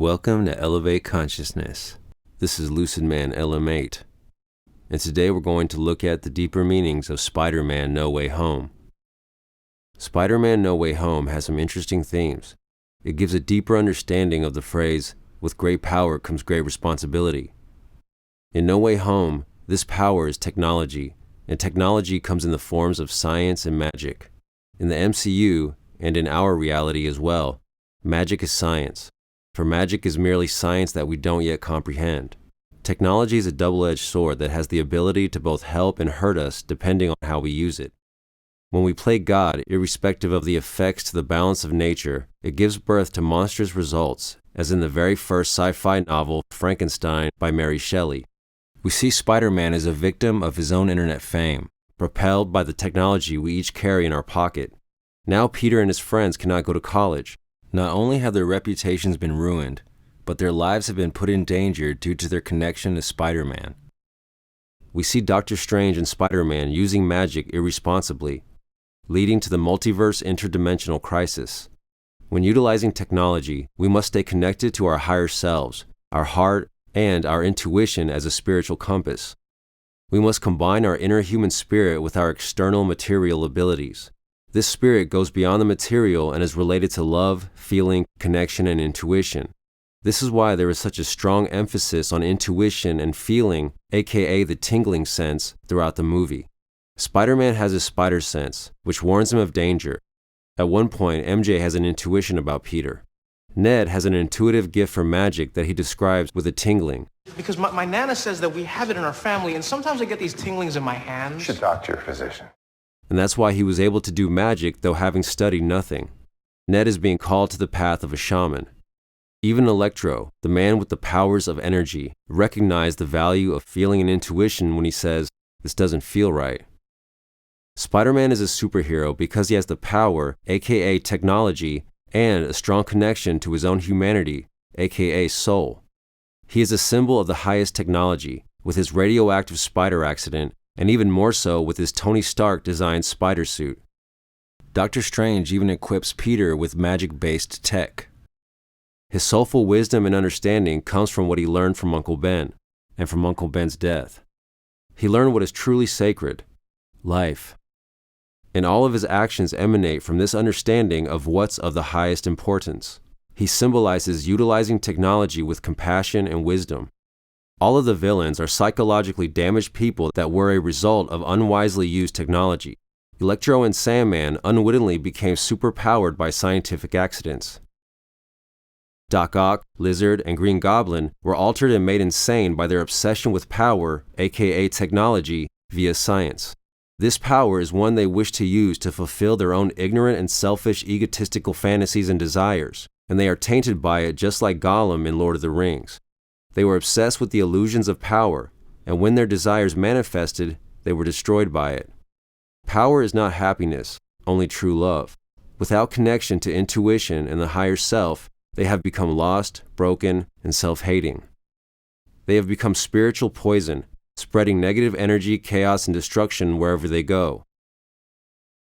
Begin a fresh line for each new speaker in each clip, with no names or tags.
Welcome to Elevate Consciousness. This is Lucid Man LM8, and today we're going to look at the deeper meanings of Spider-Man No Way Home. Spider-Man No Way Home has some interesting themes. It gives a deeper understanding of the phrase, "With great power comes great responsibility." In No Way Home, this power is technology, and technology comes in the forms of science and magic. In the MCU, and in our reality as well, magic is science. For magic is merely science that we don't yet comprehend. Technology is a double-edged sword that has the ability to both help and hurt us depending on how we use it. When we play God, irrespective of the effects to the balance of nature, it gives birth to monstrous results, as in the very first sci-fi novel, Frankenstein, by Mary Shelley. We see Spider-Man as a victim of his own internet fame, propelled by the technology we each carry in our pocket. Now Peter and his friends cannot go to college. Not only have their reputations been ruined, but their lives have been put in danger due to their connection to Spider-Man. We see Doctor Strange and Spider-Man using magic irresponsibly, leading to the multiverse interdimensional crisis. When utilizing technology, we must stay connected to our higher selves, our heart, and our intuition as a spiritual compass. We must combine our inner human spirit with our external material abilities. This spirit goes beyond the material and is related to love, feeling, connection, and intuition. This is why there is such a strong emphasis on intuition and feeling, aka the tingling sense, throughout the movie. Spider-Man has his spider sense, which warns him of danger. At one point, MJ has an intuition about Peter. Ned has an intuitive gift for magic that he describes with a tingling.
Because my Nana says that we have it in our family, and sometimes I get these tinglings in my hands.
You should talk to your physician.
And that's why he was able to do magic though having studied nothing. Ned is being called to the path of a shaman. Even Electro, the man with the powers of energy, recognized the value of feeling and intuition when he says, "This doesn't feel right." Spider-Man is a superhero because he has the power, aka technology, and a strong connection to his own humanity, aka soul. He is a symbol of the highest technology, with his radioactive spider accident, and even more so with his Tony Stark designed spider suit. Doctor Strange even equips Peter with magic-based tech. His soulful wisdom and understanding comes from what he learned from Uncle Ben, and from Uncle Ben's death. He learned what is truly sacred, life. And all of his actions emanate from this understanding of what's of the highest importance. He symbolizes utilizing technology with compassion and wisdom. All of the villains are psychologically damaged people that were a result of unwisely used technology. Electro and Sandman unwittingly became superpowered by scientific accidents. Doc Ock, Lizard, and Green Goblin were altered and made insane by their obsession with power, aka technology, via science. This power is one they wish to use to fulfill their own ignorant and selfish egotistical fantasies and desires, and they are tainted by it just like Gollum in Lord of the Rings. They were obsessed with the illusions of power, and when their desires manifested, they were destroyed by it. Power is not happiness, only true love. Without connection to intuition and the higher self, they have become lost, broken, and self-hating. They have become spiritual poison, spreading negative energy, chaos, and destruction wherever they go.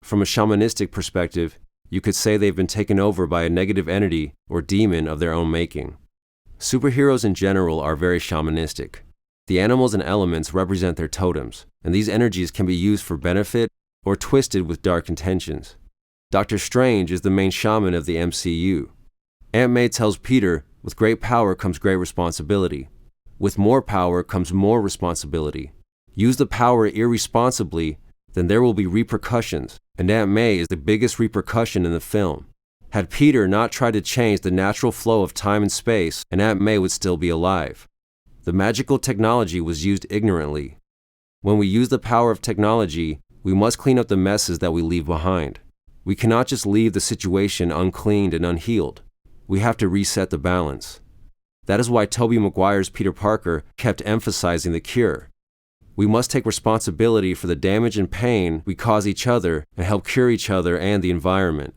From a shamanistic perspective, you could say they've been taken over by a negative entity or demon of their own making. Superheroes in general are very shamanistic. The animals and elements represent their totems, and these energies can be used for benefit or twisted with dark intentions. Doctor Strange is the main shaman of the MCU. Aunt May tells Peter, "With great power comes great responsibility. With more power comes more responsibility. Use the power irresponsibly, then there will be repercussions," and Aunt May is the biggest repercussion in the film. Had Peter not tried to change the natural flow of time and space, and Aunt May would still be alive. The magical technology was used ignorantly. When we use the power of technology, we must clean up the messes that we leave behind. We cannot just leave the situation uncleaned and unhealed. We have to reset the balance. That is why Tobey Maguire's Peter Parker kept emphasizing the cure. We must take responsibility for the damage and pain we cause each other and help cure each other and the environment.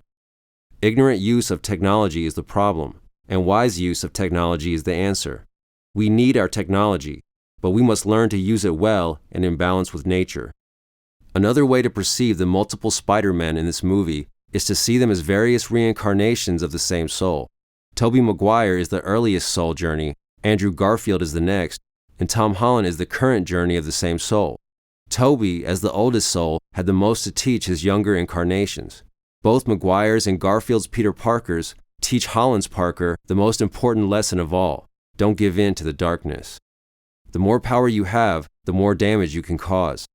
Ignorant use of technology is the problem, and wise use of technology is the answer. We need our technology, but we must learn to use it well and in balance with nature. Another way to perceive the multiple Spider-Men in this movie is to see them as various reincarnations of the same soul. Tobey Maguire is the earliest soul journey, Andrew Garfield is the next, and Tom Holland is the current journey of the same soul. Tobey, as the oldest soul, had the most to teach his younger incarnations. Both Maguire's and Garfield's Peter Parkers teach Holland's Parker the most important lesson of all: don't give in to the darkness. The more power you have, the more damage you can cause.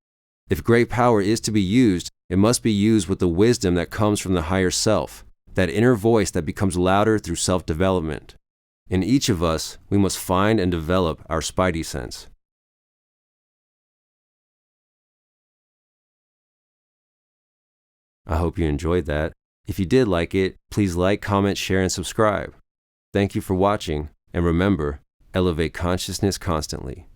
If great power is to be used, it must be used with the wisdom that comes from the higher self, that inner voice that becomes louder through self-development. In each of us, we must find and develop our spidey sense. I hope you enjoyed that. If you did like it, please like, comment, share, and subscribe. Thank you for watching, and remember, elevate consciousness constantly.